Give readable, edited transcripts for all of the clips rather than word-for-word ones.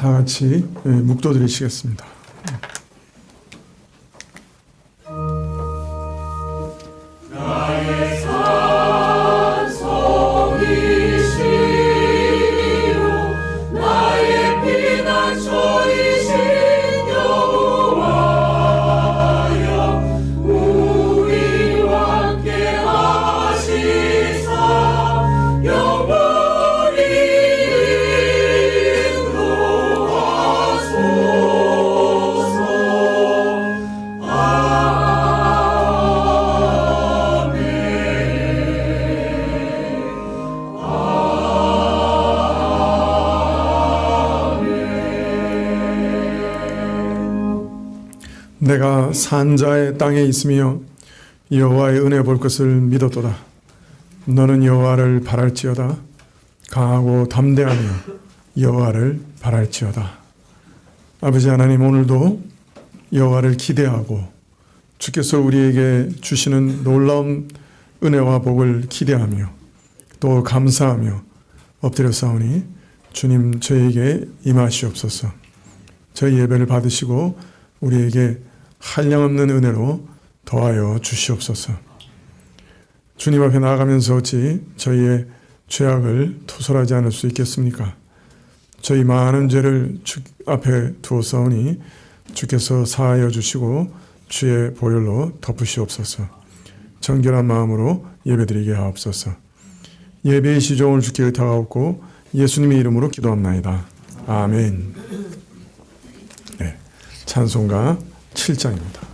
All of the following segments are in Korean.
다 같이 묵도드리시겠습니다. 내가 산자의 땅에 있으며 여호와의 은혜 볼 것을 믿었도다. 너는 여호와를 바랄지어다. 강하고 담대하며 여호와를 바랄지어다. 아버지 하나님, 오늘도 여호와를 기대하고 주께서 우리에게 주시는 놀라운 은혜와 복을 기대하며 또 감사하며 엎드려 싸우니 주님, 저희에게 임하시옵소서. 저희 예배를 받으시고 우리에게 한량없는 은혜로 더하여 주시옵소서. 주님 앞에 나아가면서 어찌 저희의 죄악을 토설하지 않을 수 있겠습니까? 저희 많은 죄를 주 앞에 두었사오니 주께서 사하여 주시고 주의 보혈로 덮으시옵소서. 정결한 마음으로 예배드리게 하옵소서. 예배의 시종을 주께 의탁하옵고 예수님의 이름으로 기도합나이다. 아멘. 네, 찬송가 7장입니다.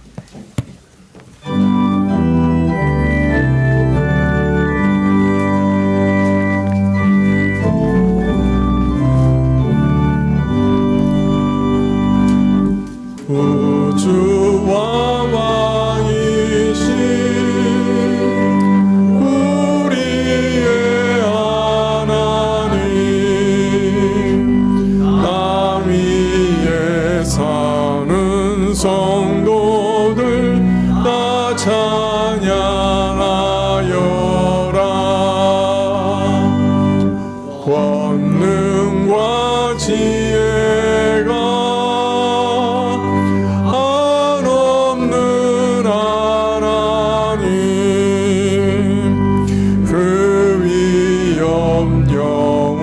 우주와 왕이신 우리의 하나님, 땅 위에 사는 성도들 다 찬양하여라. 권능과 지혜가 한없는 하나님, 그 위엄 영원하시니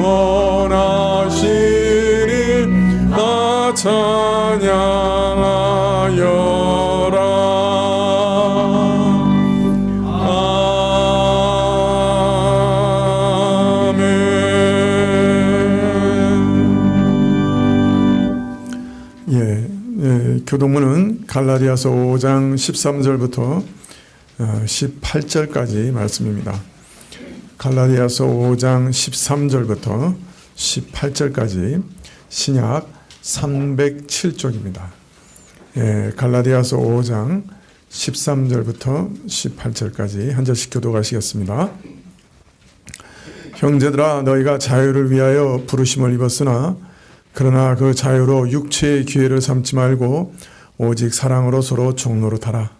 다 찬양하여라. 교동문은 갈라디아서 5장 13절부터 18절까지 말씀입니다. 갈라디아서 5장 13절부터 18절까지 신약 307쪽입니다. 갈라디아서 5장 13절부터 18절까지 한 절씩 교독하시겠습니다. 형제들아, 너희가 자유를 위하여 부르심을 입었으나 그러나 그 자유로 육체의 기회를 삼지 말고 오직 사랑으로 서로 종노릇하라.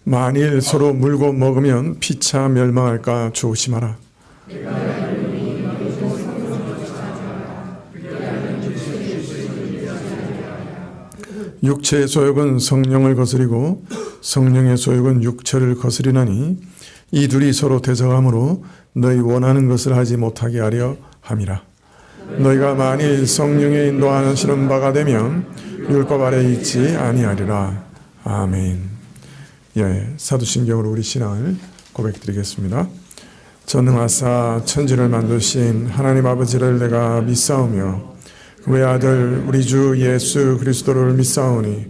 만일 서로 물고 먹으면 피차 멸망할까 조심하라. 육체의 소욕은 성령을 거스리고 성령의 소욕은 육체를 거스리나니 이 둘이 서로 대적함으로 너희 원하는 것을 하지 못하게 하려 함이라. 너희가 만일 성령의 인도하시는 바가 되면 율법 아래 있지 아니하리라. 아멘. 사도신경으로 우리 신앙을 고백드리겠습니다. 전능하사 천지를 만드신 하나님 아버지를 내가 믿사오며 그의 아들 우리 주 예수 그리스도를 믿사오니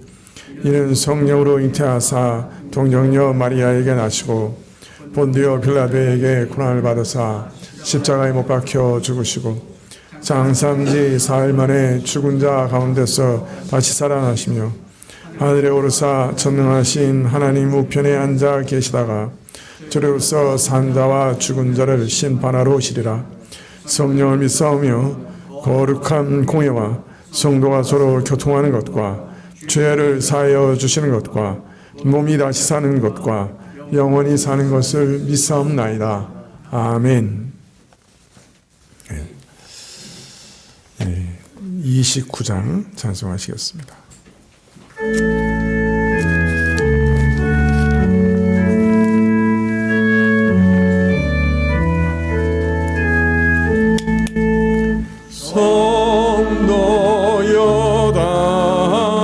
이는 성령으로 잉태하사 동정녀 마리아에게 나시고 본디오 빌라도에게 고난을 받으사 십자가에 못 박혀 죽으시고 장사한지 사흘 만에 죽은 자 가운데서 다시 살아나시며 하늘에 오르사 전능하신 하나님 우편에 앉아 계시다가 저로서 산자와 죽은 자를 심판하러 오시리라. 성령을 믿사오며 거룩한 공예와 성도가 서로 교통하는 것과 죄를 사하여 주시는 것과 몸이 다시 사는 것과 영원히 사는 것을 믿사옵나이다. 아멘. 29장 찬송하시겠습니다. 성도여 다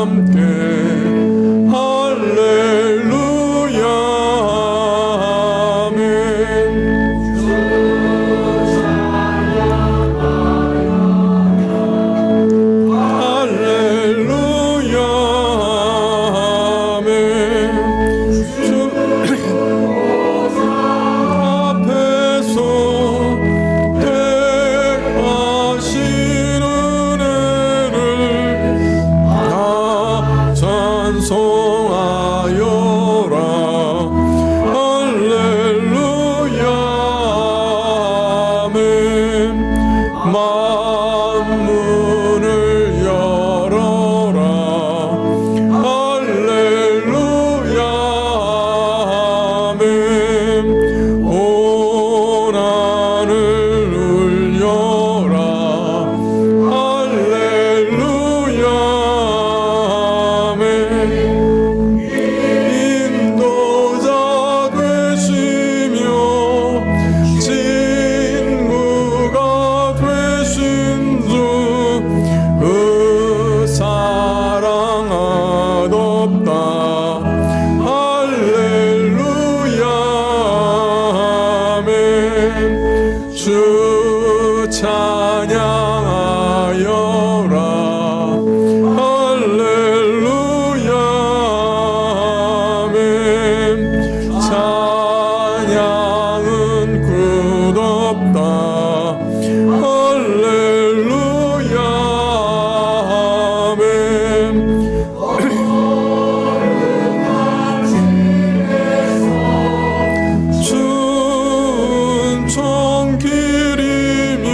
함께 할렐루야 아멘. 할렐루야 아멘. 주 앞에서 택하시는 은혜를 다 찬송하여라. 할렐루야 아멘. 만문을 열어라. 할렐루야 아멘. 온 하늘 울려라. 할렐루야 아멘. 인도자 되시며 친구가 되신 주 그 사랑하옵다. 할렐루야 아멘. 주 찬양하여라. 할렐루야 아멘. 찬양은 끝없다. 할렐루야 아멘. 춘천길이며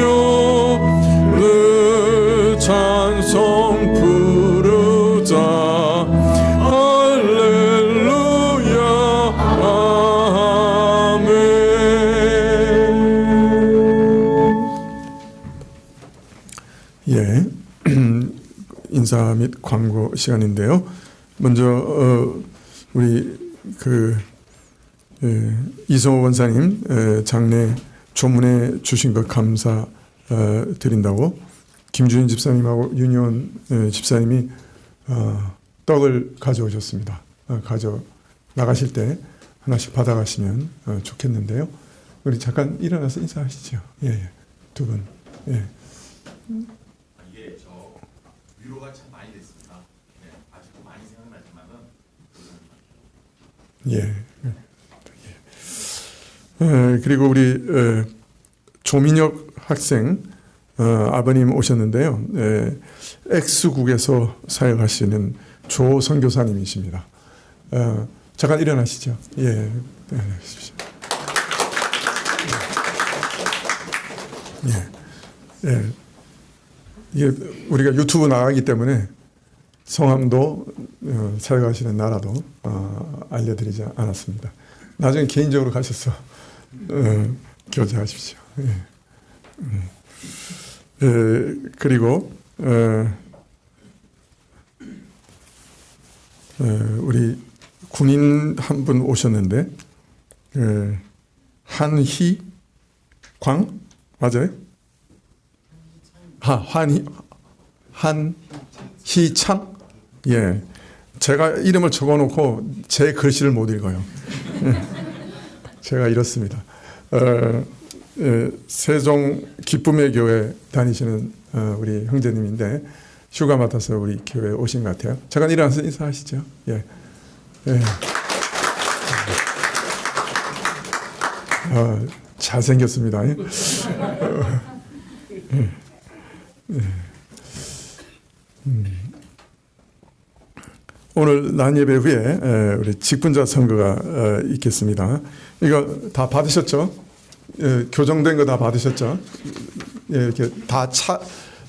늘 찬송 부르자. 할렐루야 아멘. 예, 인사 및 광고 시간인데요. 먼저 우리 이성호 원사님 장례 조문해 주신 것 감사 드린다고 김주인 집사님하고 윤희원 집사님이 떡을 가져오셨습니다. 가져 나가실 때 하나씩 받아가시면 좋겠는데요. 우리 잠깐 일어나서 인사하시죠. 예, 두 분. 예. 이게 저 위로가 참 많이 됐습니다. 네, 아직도 많이 생각나지만은 예. 그리고 우리 조민혁 학생 아버님 오셨는데요. X국에서 사역하시는 조 선교사님이십니다. 잠깐 일어나시죠. 예, 일어나십시오. 예. 이게 우리가 유튜브 나가기 때문에 성함도 사역하시는 나라도 알려드리지 않았습니다. 나중에 개인적으로 가셔서 교제하십시오. 그리고 우리 군인 한 분 오셨는데 한희광 맞아요? 한희창? 예. 제가 이름을 적어놓고 제 글씨를 못 읽어요. 제가 이렇습니다. 세종 기쁨의 교회 다니시는 우리 형제님인데 휴가 맡아서 우리 교회에 오신 것 같아요. 잠깐 일어나서 인사하시죠. 예. 예. 잘생겼습니다. 오늘 난예배 후에 우리 직분자 선거가 있겠습니다. 이거 다 받으셨죠? 교정된 거 다 받으셨죠? 이렇게 다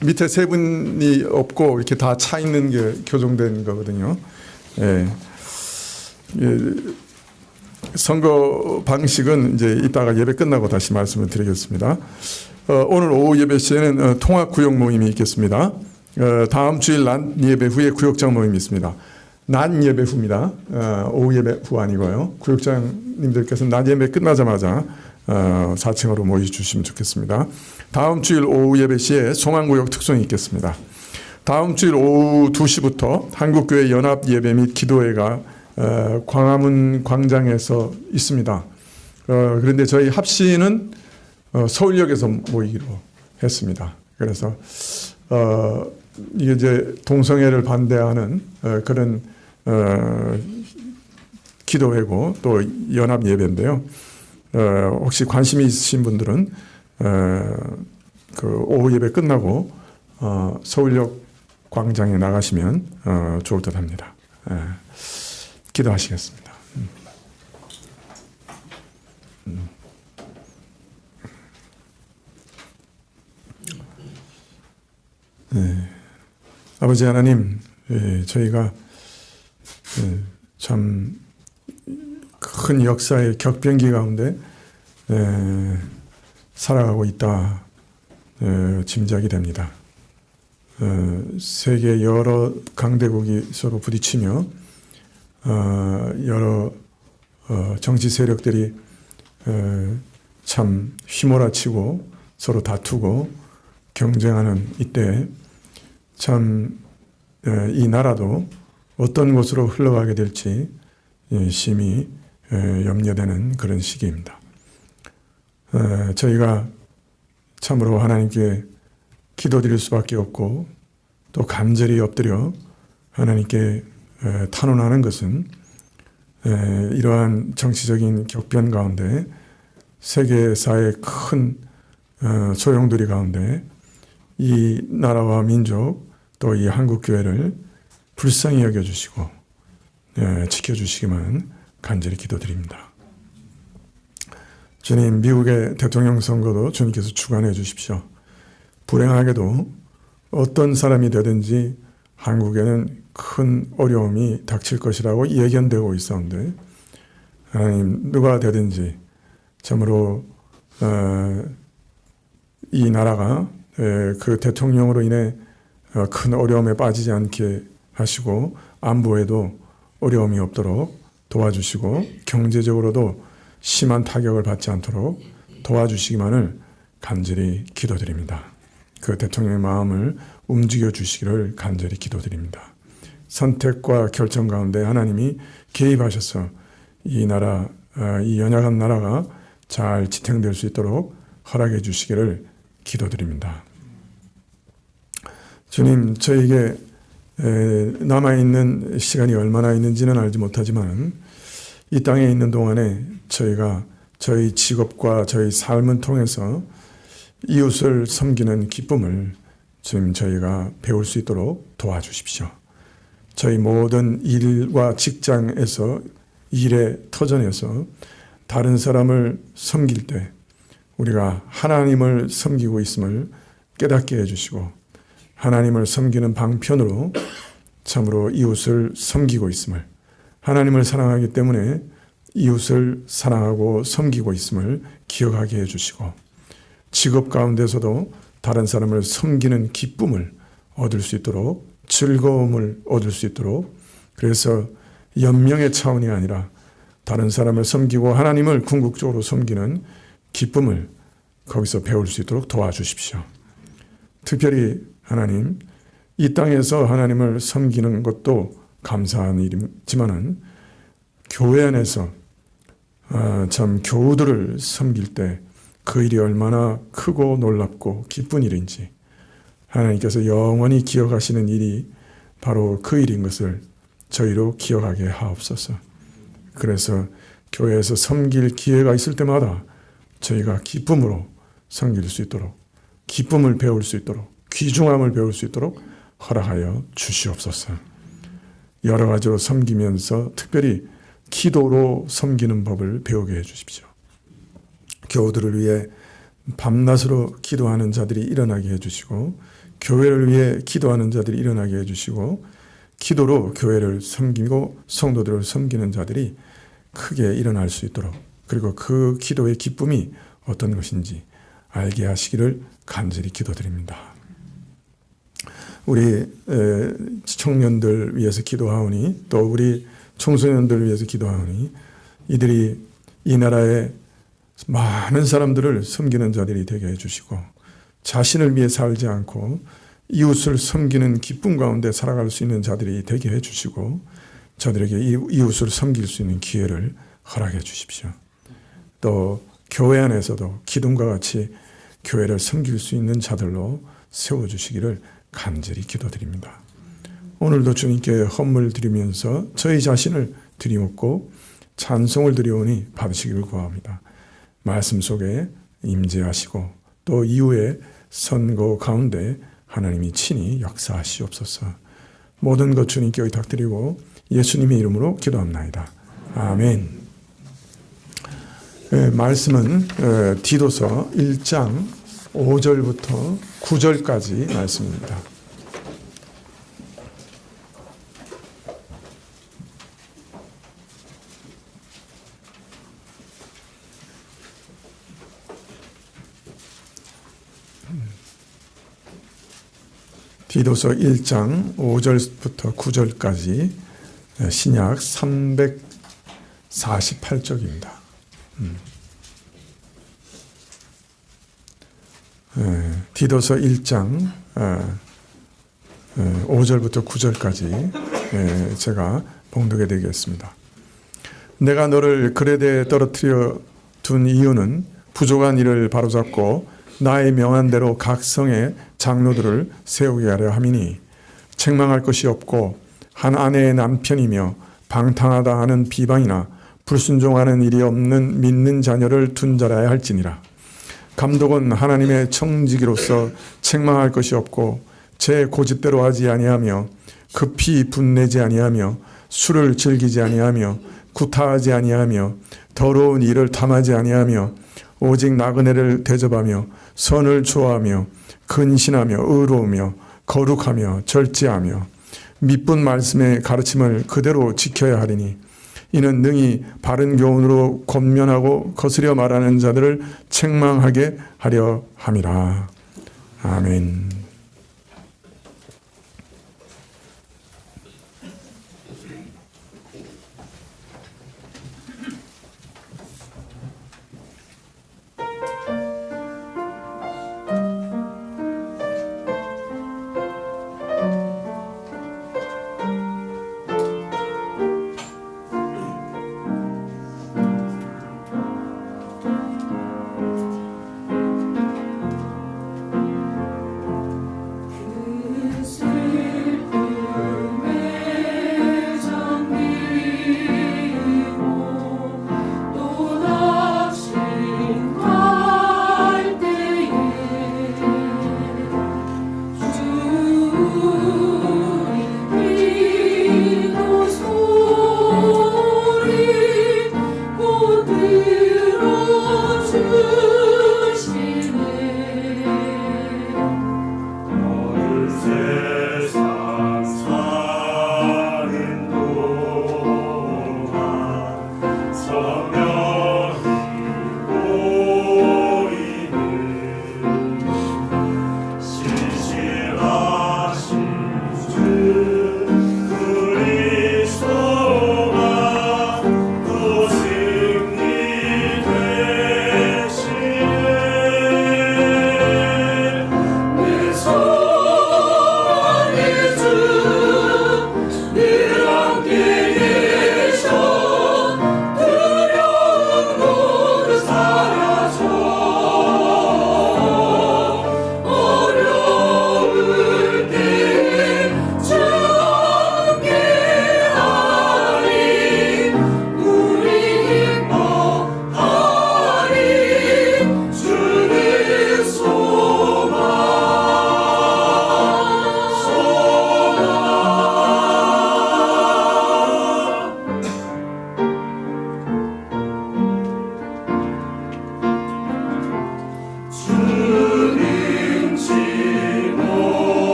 밑에 세 분이 없고 이렇게 다 차 있는 게 교정된 거거든요. 선거 방식은 이제 이따가 예배 끝나고 다시 말씀을 드리겠습니다. 오늘 오후 예배 시에는 통합 구역 모임이 있겠습니다. 다음 주일 낮 예배 후에 구역장 모임이 있습니다. 낮 예배 후입니다. 오후 예배 후 아니고요. 구역장님들께서 낮 예배 끝나자마자 4층으로 모여주시면 좋겠습니다. 다음 주일 오후 예배 시에 송환구역 특송이 있겠습니다. 다음 주일 오후 2시부터 한국교회 연합 예배 및 기도회가 광화문 광장에서 있습니다. 그런데 저희 합시는 서울역에서 모이기로 했습니다. 그래서 이게 이제 동성애를 반대하는 그런 기도회고 또 연합 예배인데요. 혹시 관심이 있으신 분들은 그 오후 예배 끝나고 서울역 광장에 나가시면 좋을 듯합니다. 기도하시겠습니다. 아버지 하나님, 저희가 참 큰 역사의 격변기 가운데 살아가고 있다 짐작이 됩니다. 세계 여러 강대국이 서로 부딪히며 여러 정치 세력들이 참 휘몰아치고 서로 다투고 경쟁하는 이때 참 이 나라도 어떤 곳으로 흘러가게 될지 심히 염려되는 그런 시기입니다. 저희가 참으로 하나님께 기도드릴 수밖에 없고 또 간절히 엎드려 하나님께 탄원하는 것은 이러한 정치적인 격변 가운데 세계사의 큰 소용돌이 가운데 이 나라와 민족 또 이 한국교회를 불쌍히 여겨주시고 지켜주시기만 간절히 기도드립니다. 주님, 미국의 대통령 선거도 주님께서 주관해 주십시오. 불행하게도 어떤 사람이 되든지 한국에는 큰 어려움이 닥칠 것이라고 예견되고 있었는데 하나님, 누가 되든지 참으로 이 나라가 그 대통령으로 인해 큰 어려움에 빠지지 않게 하시고 안보에도 어려움이 없도록 도와주시고 경제적으로도 심한 타격을 받지 않도록 도와주시기만을 간절히 기도드립니다. 그 대통령의 마음을 움직여 주시기를 간절히 기도드립니다. 선택과 결정 가운데 하나님이 개입하셔서 이 나라, 이 연약한 나라가 잘 지탱될 수 있도록 허락해 주시기를 기도드립니다. 주님, 저에게 남아있는 시간이 얼마나 있는지는 알지 못하지만 이 땅에 있는 동안에 저희가 저희 직업과 저희 삶을 통해서 이웃을 섬기는 기쁨을 주님, 저희가 배울 수 있도록 도와주십시오. 저희 모든 일과 직장에서 일의 터전에서 다른 사람을 섬길 때 우리가 하나님을 섬기고 있음을 깨닫게 해주시고 하나님을 섬기는 방편으로 참으로 이웃을 섬기고 있음을, 하나님을 사랑하기 때문에 이웃을 사랑하고 섬기고 있음을 기억하게 해주시고 직업 가운데서도 다른 사람을 섬기는 기쁨을 얻을 수 있도록, 즐거움을 얻을 수 있도록, 그래서 연명의 차원이 아니라 다른 사람을 섬기고 하나님을 궁극적으로 섬기는 기쁨을 거기서 배울 수 있도록 도와주십시오. 특별히 하나님, 이 땅에서 하나님을 섬기는 것도 감사한 일이지만은 교회 안에서 참 교우들을 섬길 때 그 일이 얼마나 크고 놀랍고 기쁜 일인지 하나님께서 영원히 기억하시는 일이 바로 그 일인 것을 저희로 기억하게 하옵소서. 그래서 교회에서 섬길 기회가 있을 때마다 저희가 기쁨으로 섬길 수 있도록, 기쁨을 배울 수 있도록, 귀중함을 배울 수 있도록 허락하여 주시옵소서. 여러 가지로 섬기면서 특별히 기도로 섬기는 법을 배우게 해주십시오. 교우들을 위해 밤낮으로 기도하는 자들이 일어나게 해주시고 교회를 위해 기도하는 자들이 일어나게 해주시고 기도로 교회를 섬기고 성도들을 섬기는 자들이 크게 일어날 수 있도록, 그리고 그 기도의 기쁨이 어떤 것인지 알게 하시기를 간절히 기도드립니다. 우리 청년들 위해서 기도하오니, 또 우리 청소년들 위해서 기도하오니, 이들이 이 나라의 많은 사람들을 섬기는 자들이 되게 해주시고, 자신을 위해 살지 않고 이웃을 섬기는 기쁨 가운데 살아갈 수 있는 자들이 되게 해주시고, 저들에게 이웃을 섬길 수 있는 기회를 허락해 주십시오. 또 교회 안에서도 기둥과 같이 교회를 섬길 수 있는 자들로 세워주시기를 간절히 기도드립니다. 오늘도 주님께 헌물 드리면서 저희 자신을 드리옵고 찬송을 드리오니 받으시기를 구합니다. 말씀 속에 임재하시고 또 이후에 선거 가운데 하나님이 친히 역사하시옵소서. 모든 것 주님께 의탁드리고 예수님의 이름으로 기도합나이다. 아멘. 말씀은 디도서 1장 5절부터 9절까지 말씀입니다. 디도서 1장 5절부터 9절까지 신약 348쪽입니다. 디도서 1장 5절부터 9절까지 제가 봉독해 드리겠습니다. 내가 너를 그레데에 떨어뜨려 둔 이유는 부족한 일을 바로잡고 나의 명한 대로 각 성의 장로들을 세우게 하려 함이니, 책망할 것이 없고 한 아내의 남편이며 방탕하다 하는 비방이나 불순종하는 일이 없는 믿는 자녀를 둔 자라야 할지니라. 감독은 하나님의 청지기로서 책망할 것이 없고 제 고집대로 하지 아니하며 급히 분내지 아니하며 술을 즐기지 아니하며 구타하지 아니하며 더러운 일을 탐하지 아니하며 오직 나그네를 대접하며 선을 좋아하며 근신하며 의로우며 거룩하며 절제하며 미쁜 말씀의 가르침을 그대로 지켜야 하리니, 이는 능히 바른 교훈으로 권면하고 거스려 말하는 자들을 책망하게 하려 함이라. 아멘.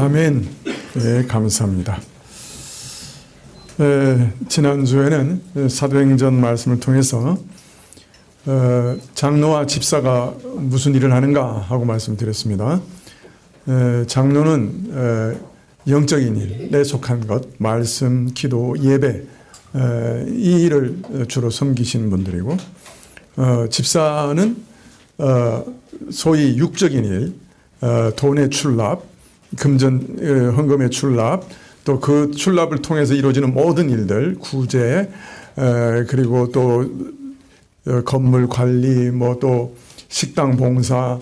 아멘. 네, 감사합니다. 지난주에는 사도행전 말씀을 통해서 장로와 집사가 무슨 일을 하는가 하고 말씀드렸습니다. 장로는 영적인 일에 속한 것, 말씀, 기도, 예배, 이 일을 주로 섬기시는 분들이고, 집사는 소위 육적인 일, 돈의 출납, 금전 헌금의 출납, 또 그 출납을 통해서 이루어지는 모든 일들, 구제, 그리고 또 건물 관리, 뭐 또 식당 봉사,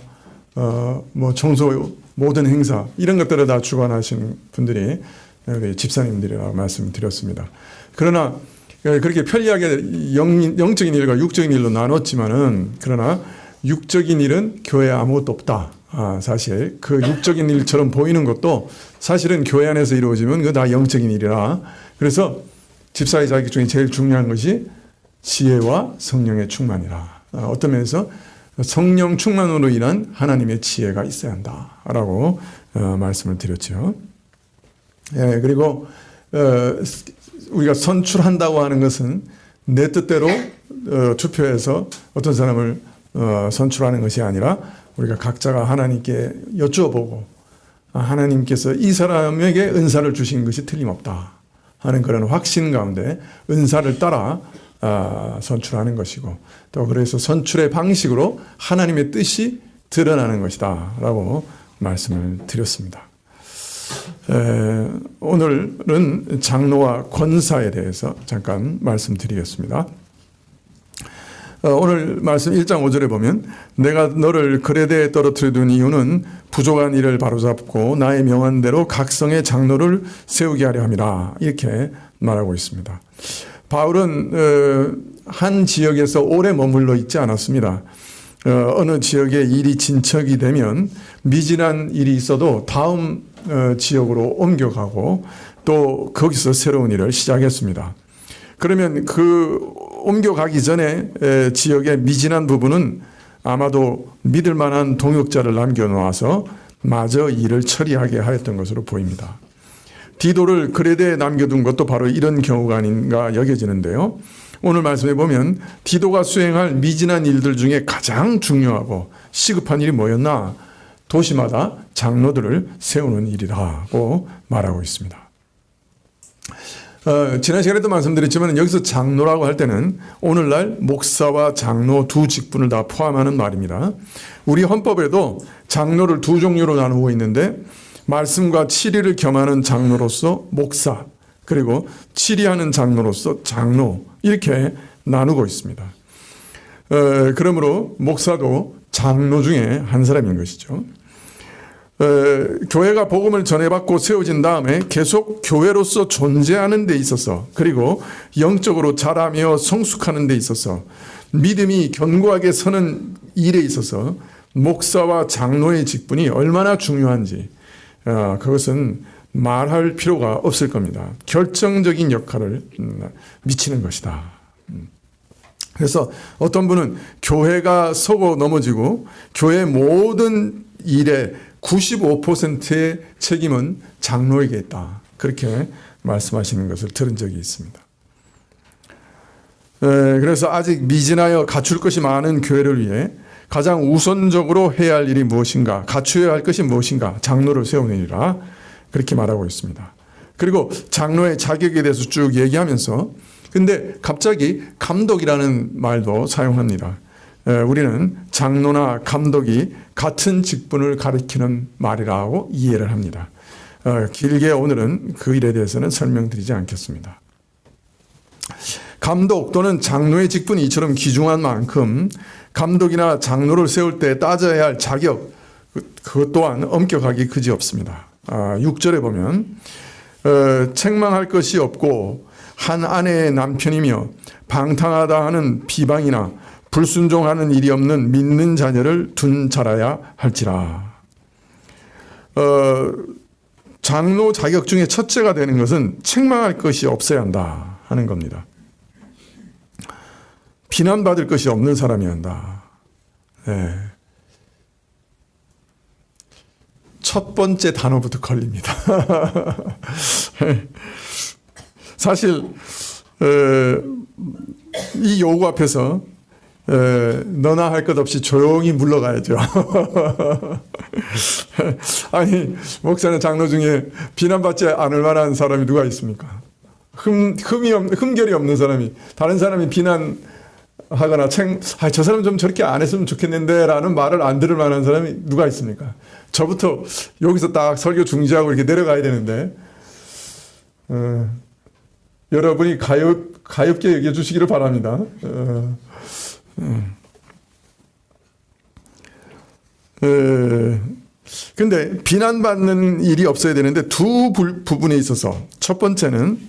뭐 청소, 모든 행사, 이런 것들을 다 주관하시는 분들이 우리 집사님들이라고 말씀드렸습니다. 그러나 그렇게 편리하게 영적인 일과 육적인 일로 나눴지만은, 그러나 육적인 일은 교회에 아무것도 없다. 사실 그 육적인 일처럼 보이는 것도 사실은 교회 안에서 이루어지면 그거 다 영적인 일이라. 그래서 집사의 자격 중에 제일 중요한 것이 지혜와 성령의 충만이라. 어떤 면에서 성령 충만으로 인한 하나님의 지혜가 있어야 한다라고 말씀을 드렸죠. 그리고 우리가 선출한다고 하는 것은 내 뜻대로 투표해서 어떤 사람을 선출하는 것이 아니라, 우리가 각자가 하나님께 여쭈어보고 하나님께서 이 사람에게 은사를 주신 것이 틀림없다 하는 그런 확신 가운데 은사를 따라 선출하는 것이고, 또 그래서 선출의 방식으로 하나님의 뜻이 드러나는 것이다 라고 말씀을 드렸습니다. 오늘은 장로와 권사에 대해서 잠깐 말씀드리겠습니다. 오늘 말씀 1장 5절에 보면, 내가 너를 그레데에 떨어뜨려 둔 이유는 부족한 일을 바로잡고 나의 명한대로 각성의 장로를 세우게 하려 함이라, 이렇게 말하고 있습니다. 바울은 한 지역에서 오래 머물러 있지 않았습니다. 어느 지역에 일이 진척이 되면 미진한 일이 있어도 다음 지역으로 옮겨가고 또 거기서 새로운 일을 시작했습니다. 그러면 그 옮겨가기 전에 지역의 미진한 부분은 아마도 믿을 만한 동역자를 남겨놓아서 마저 일을 처리하게 하였던 것으로 보입니다. 디도를 그레데에 남겨둔 것도 바로 이런 경우가 아닌가 여겨지는데요. 오늘 말씀에 보면 디도가 수행할 미진한 일들 중에 가장 중요하고 시급한 일이 뭐였나? 도시마다 장로들을 세우는 일이라고 말하고 있습니다. 지난 시간에도 말씀드렸지만, 여기서 장로라고 할 때는 오늘날 목사와 장로 두 직분을 다 포함하는 말입니다. 우리 헌법에도 장로를 두 종류로 나누고 있는데, 말씀과 치리를 겸하는 장로로서 목사, 그리고 치리하는 장로로서 장로, 이렇게 나누고 있습니다. 그러므로 목사도 장로 중에 한 사람인 것이죠. 교회가 복음을 전해받고 세워진 다음에 계속 교회로서 존재하는 데 있어서, 그리고 영적으로 자라며 성숙하는 데 있어서, 믿음이 견고하게 서는 일에 있어서 목사와 장로의 직분이 얼마나 중요한지, 그것은 말할 필요가 없을 겁니다. 결정적인 역할을 미치는 것이다. 그래서 어떤 분은 교회가 서고 넘어지고 교회의 모든 일에 95%의 책임은 장로에게 있다, 그렇게 말씀하시는 것을 들은 적이 있습니다. 그래서 아직 미진하여 갖출 것이 많은 교회를 위해 가장 우선적으로 해야 할 일이 무엇인가, 갖추어야 할 것이 무엇인가, 장로를 세우는 일이라, 그렇게 말하고 있습니다. 그리고 장로의 자격에 대해서 쭉 얘기하면서, 근데 갑자기 감독이라는 말도 사용합니다. 우리는 장로나 감독이 같은 직분을 가리키는 말이라고 이해를 합니다. 길게 오늘은 그 일에 대해서는 설명드리지 않겠습니다. 감독 또는 장로의 직분이 이처럼 귀중한 만큼 감독이나 장로를 세울 때 따져야 할 자격, 그것 또한 엄격하기 그지없습니다. 6절에 보면 책망할 것이 없고 한 아내의 남편이며 방탕하다 하는 비방이나 불순종하는 일이 없는 믿는 자녀를 둔 자라야 할지라. 장로 자격 중에 첫째가 되는 것은 책망할 것이 없어야 한다 하는 겁니다. 비난받을 것이 없는 사람이 한다. 첫 번째 단어부터 걸립니다. 사실 이 요구 앞에서 너나 할 것 없이 조용히 물러가야죠. 아니, 목사는 장로 중에 비난받지 않을 만한 사람이 누가 있습니까? 흠결이 없는 사람이, 다른 사람이 비난하거나 저 사람 좀 저렇게 안 했으면 좋겠는데 라는 말을 안 들을 만한 사람이 누가 있습니까? 저부터 여기서 딱 설교 중지하고 이렇게 내려가야 되는데, 여러분이 가엽게 여겨 주시기를 바랍니다. 근데 비난받는 일이 없어야 되는데 두 부분에 있어서, 첫 번째는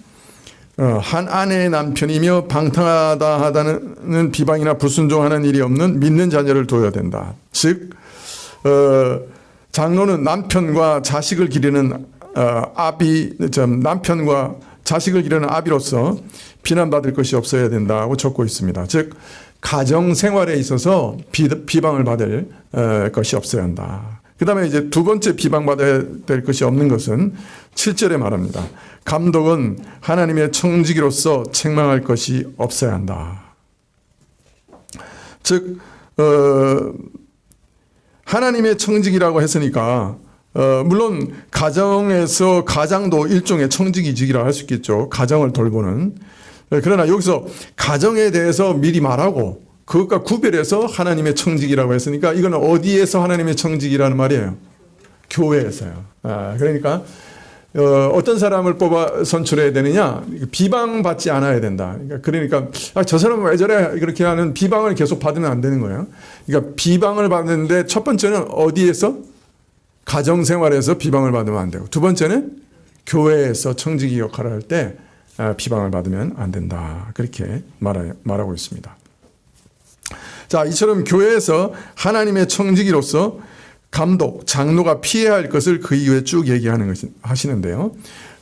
한 아내의 남편이며 방탕하다 하다는 비방이나 불순종하는 일이 없는 믿는 자녀를 둬야 된다. 즉 장로는 남편과 자식을 기르는 남편과 자식을 기르는 아비로서 비난받을 것이 없어야 된다고 적고 있습니다. 즉 가정 생활에 있어서 비방을 받을 것이 없어야 한다. 그 다음에 이제 두 번째 비방받아야 될 것이 없는 것은 7절에 말합니다. 감독은 하나님의 청지기로서 책망할 것이 없어야 한다. 즉 하나님의 청지기라고 했으니까 물론 가정에서 가장도 일종의 청지기직이라 할 수 있겠죠. 가정을 돌보는. 그러나 여기서 가정에 대해서 미리 말하고 그것과 구별해서 하나님의 청지기라고 했으니까 이건 어디에서 하나님의 청지기라는 말이에요? 교회에서요. 그러니까 어떤 사람을 뽑아 선출해야 되느냐? 비방받지 않아야 된다. 그러니까 저 사람은 왜 저래? 그렇게 하는 비방을 계속 받으면 안 되는 거예요. 그러니까 비방을 받는데 첫 번째는 어디에서? 가정생활에서 비방을 받으면 안 되고, 두 번째는 교회에서 청지기 역할을 할 때 비방을 받으면 안 된다. 그렇게 말하고 있습니다. 자, 이처럼 교회에서 하나님의 청지기로서 감독, 장로가 피해야 할 것을 그 이후에 쭉 하시는데요.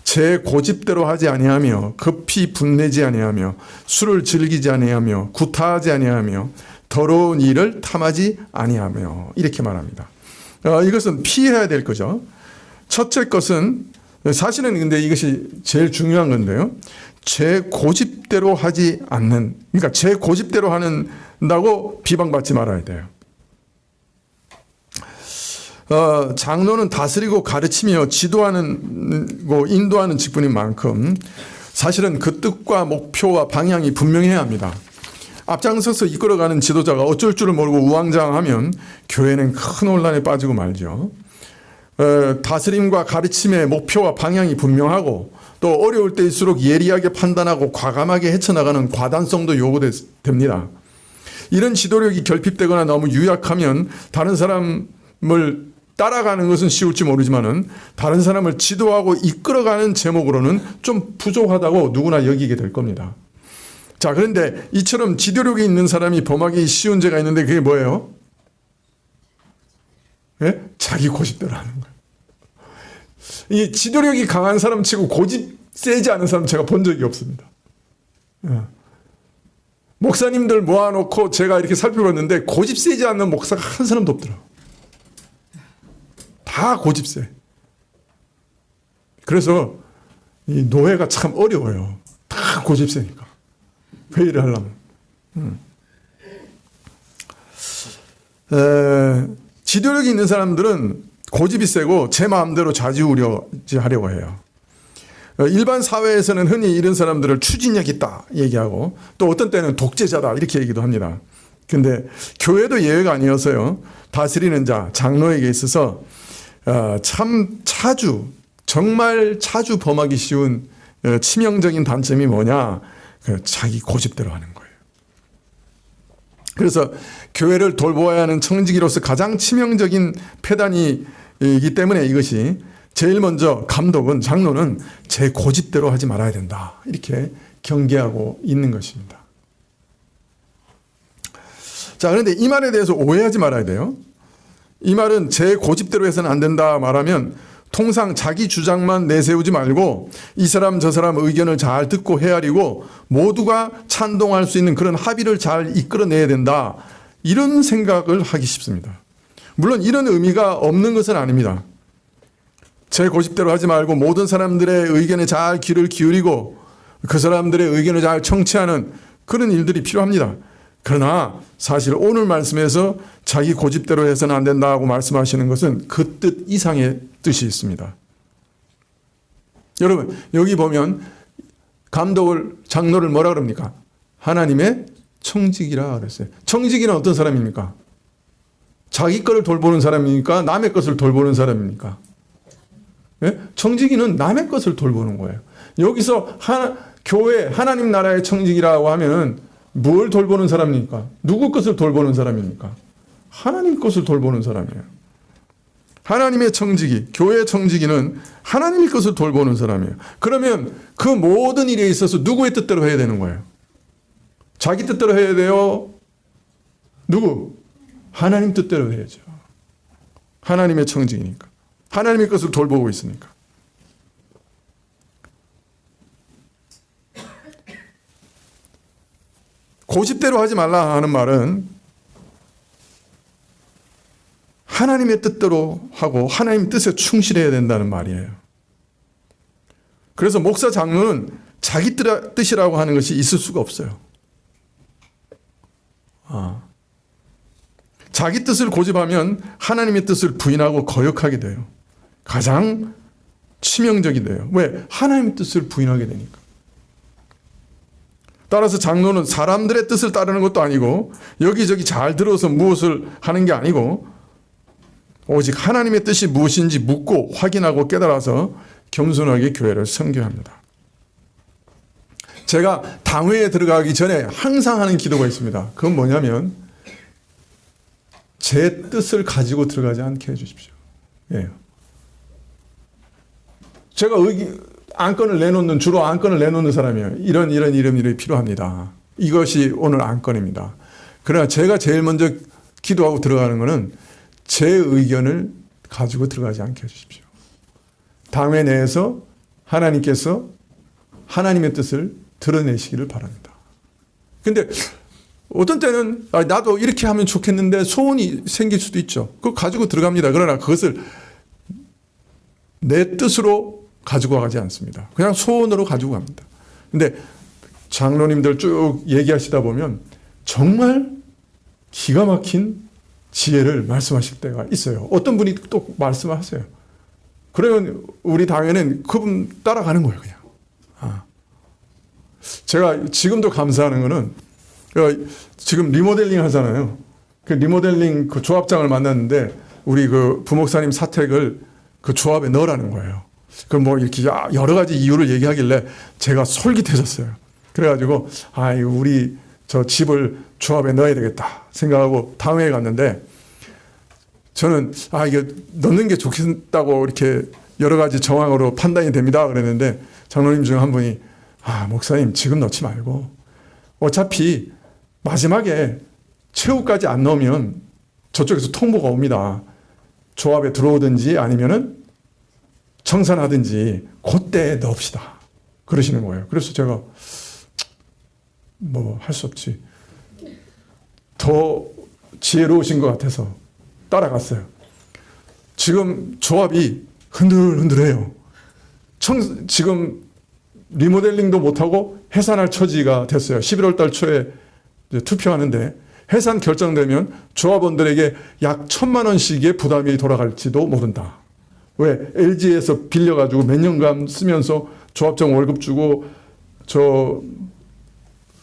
제 고집대로 하지 아니하며 급히 분내지 아니하며 술을 즐기지 아니하며 구타하지 아니하며 더러운 일을 탐하지 아니하며 이렇게 말합니다. 이것은 피해야 될 거죠. 첫째 것은 사실은 근데 이것이 제일 중요한 건데요. 제 고집대로 하지 않는, 그러니까 제 고집대로 한다고 비방받지 말아야 돼요. 장로는 다스리고 가르치며 지도하는 인도하는 직분인 만큼 사실은 그 뜻과 목표와 방향이 분명해야 합니다. 앞장서서 이끌어가는 지도자가 어쩔 줄을 모르고 우왕좌왕하면 교회는 큰 혼란에 빠지고 말죠. 다스림과 가르침의 목표와 방향이 분명하고 또 어려울 때일수록 예리하게 판단하고 과감하게 헤쳐나가는 과단성도 요구됩니다. 이런 지도력이 결핍되거나 너무 유약하면 다른 사람을 따라가는 것은 쉬울지 모르지만은 다른 사람을 지도하고 이끌어가는 제목으로는 좀 부족하다고 누구나 여기게 될 겁니다. 자, 그런데 이처럼 지도력이 있는 사람이 범하기 쉬운 죄가 있는데 그게 뭐예요? 예? 자기 고집대로 하는 거예요. 이 지도력이 강한 사람 치고 고집 세지 않은 사람 제가 본 적이 없습니다. 예. 목사님들 모아놓고 제가 이렇게 살펴봤는데 고집 세지 않는 목사가 한 사람도 없더라고요. 다 고집 세. 그래서 이 노예가 참 어려워요. 다 고집 세니까. 회의를 하려면. 지도력이 있는 사람들은 고집이 세고 제 마음대로 좌지우지하려고 해요. 일반 사회에서는 흔히 이런 사람들을 추진력 있다 얘기하고 또 어떤 때는 독재자다 이렇게 얘기도 합니다. 근데 교회도 예외가 아니어서요. 다스리는 자, 장로에게 있어서 참 정말 자주 범하기 쉬운 치명적인 단점이 뭐냐? 자기 고집대로 하는 거예요. 그래서 교회를 돌보아야 하는 청지기로서 가장 치명적인 폐단이기 때문에 이것이 제일 먼저 감독은, 장로는 제 고집대로 하지 말아야 된다. 이렇게 경계하고 있는 것입니다. 자, 그런데 이 말에 대해서 오해하지 말아야 돼요. 이 말은 제 고집대로 해서는 안 된다 말하면 통상 자기 주장만 내세우지 말고 이 사람 저 사람 의견을 잘 듣고 헤아리고 모두가 찬동할 수 있는 그런 합의를 잘 이끌어내야 된다. 이런 생각을 하기 쉽습니다. 물론 이런 의미가 없는 것은 아닙니다. 제 고집대로 하지 말고 모든 사람들의 의견에 잘 귀를 기울이고 그 사람들의 의견을 잘 청취하는 그런 일들이 필요합니다. 그러나 사실 오늘 말씀에서 자기 고집대로 해서는 안 된다고 말씀하시는 것은 그 뜻 이상의 뜻이 있습니다. 여러분, 여기 보면 장로를 뭐라 그럽니까? 하나님의 청직이라 그랬어요. 청직이는 어떤 사람입니까? 자기 거를 돌보는 사람입니까? 남의 것을 돌보는 사람입니까? 예? 청지기는 남의 것을 돌보는 거예요. 여기서 교회, 하나님 나라의 청지기라고 하면 뭘 돌보는 사람입니까? 누구 것을 돌보는 사람입니까? 하나님 것을 돌보는 사람이에요. 하나님의 청지기, 교회의 청지기는 하나님의 것을 돌보는 사람이에요. 그러면 그 모든 일에 있어서 누구의 뜻대로 해야 되는 거예요? 자기 뜻대로 해야 돼요? 누구? 하나님 뜻대로 해야죠. 하나님의 청지기니까. 하나님의 것을 돌보고 있으니까. 고집대로 하지 말라 하는 말은 하나님의 뜻대로 하고 하나님 뜻에 충실해야 된다는 말이에요. 그래서 목사 장로는 자기 뜻이라고 하는 것이 있을 수가 없어요. 자기 뜻을 고집하면 하나님의 뜻을 부인하고 거역하게 돼요. 가장 치명적이 돼요. 왜? 하나님의 뜻을 부인하게 되니까. 따라서 장로는 사람들의 뜻을 따르는 것도 아니고 여기저기 잘 들어서 무엇을 하는 게 아니고 오직 하나님의 뜻이 무엇인지 묻고 확인하고 깨달아서 겸손하게 교회를 섬겨야 합니다. 제가 당회에 들어가기 전에 항상 하는 기도가 있습니다. 그건 뭐냐면 제 뜻을 가지고 들어가지 않게 해주십시오. 예. 제가 주로 안건을 내놓는 사람이에요. 이런 일이 필요합니다. 이것이 오늘 안건입니다. 그러나 제가 제일 먼저 기도하고 들어가는 것은 제 의견을 가지고 들어가지 않게 해주십시오. 당회 내에서 하나님께서 하나님의 뜻을 드러내시기를 바랍니다. 근데 어떤 때는 나도 이렇게 하면 좋겠는데 소원이 생길 수도 있죠. 그거 가지고 들어갑니다. 그러나 그것을 내 뜻으로 가지고 가지 않습니다. 그냥 소원으로 가지고 갑니다. 근데 장로님들 쭉 얘기하시다 보면 정말 기가 막힌 지혜를 말씀하실 때가 있어요. 어떤 분이 또 말씀하세요. 그러면 우리 당에는 그분 따라가는 거예요. 그냥. 제가 지금도 감사하는 거는 지금 리모델링 하잖아요. 그 리모델링 그 조합장을 만났는데 우리 그 부목사님 사택을 그 조합에 넣으라는 거예요. 그 뭐 이렇게 여러 가지 이유를 얘기하길래 제가 솔깃해졌어요. 그래가지고 우리 저 집을 조합에 넣어야 되겠다 생각하고 당회에 갔는데 저는 이게 넣는 게 좋겠다고 이렇게 여러 가지 정황으로 판단이 됩니다. 그랬는데 장로님 중 한 분이 목사님 지금 넣지 말고 어차피 마지막에 최후까지 안 넣으면 저쪽에서 통보가 옵니다. 조합에 들어오든지 아니면은 청산하든지 그때 넣읍시다. 그러시는 거예요. 그래서 제가 뭐 할 수 없지. 더 지혜로우신 것 같아서 따라갔어요. 지금 조합이 흔들흔들해요. 지금 리모델링도 못하고 해산할 처지가 됐어요. 11월 달 초에 투표하는데 해산 결정되면 조합원들에게 약 1,000만 원씩의 부담이 돌아갈지도 모른다. 왜? LG에서 빌려가지고 몇 년간 쓰면서 조합장 월급 주고 저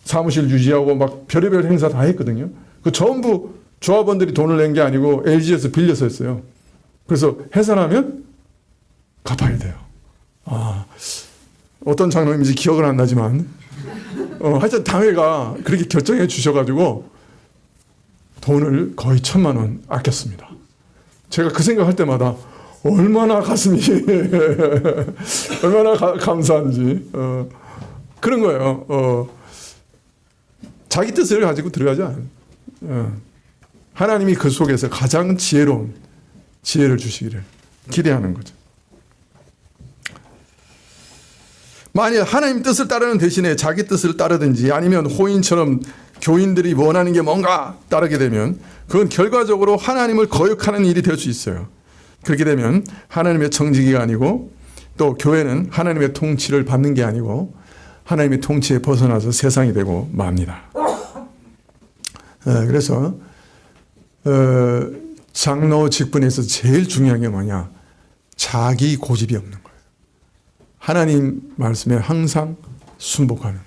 사무실 유지하고 막 별의별 행사 다 했거든요. 그 전부 조합원들이 돈을 낸 게 아니고 LG에서 빌려서 했어요. 그래서 해산하면 갚아야 돼요. 어떤 장로님인지 기억은 안 나지만 하여튼 당회가 그렇게 결정해 주셔가지고 돈을 거의 1,000만 원 아꼈습니다. 제가 그 생각할 때마다 얼마나 가슴이 얼마나 감사한지 그런 거예요. 자기 뜻을 가지고 들어가지 않아요. 하나님이 그 속에서 가장 지혜로운 지혜를 주시기를 기대하는 거죠. 만일 하나님 뜻을 따르는 대신에 자기 뜻을 따르든지 아니면 호인처럼 교인들이 원하는 게 뭔가 따르게 되면 그건 결과적으로 하나님을 거역하는 일이 될 수 있어요. 그렇게 되면 하나님의 청지기가 아니고 또 교회는 하나님의 통치를 받는 게 아니고 하나님의 통치에 벗어나서 세상이 되고 맙니다. 그래서 장로 직분에서 제일 중요한 게 뭐냐? 자기 고집이 없는 거예요. 하나님 말씀에 항상 순복하는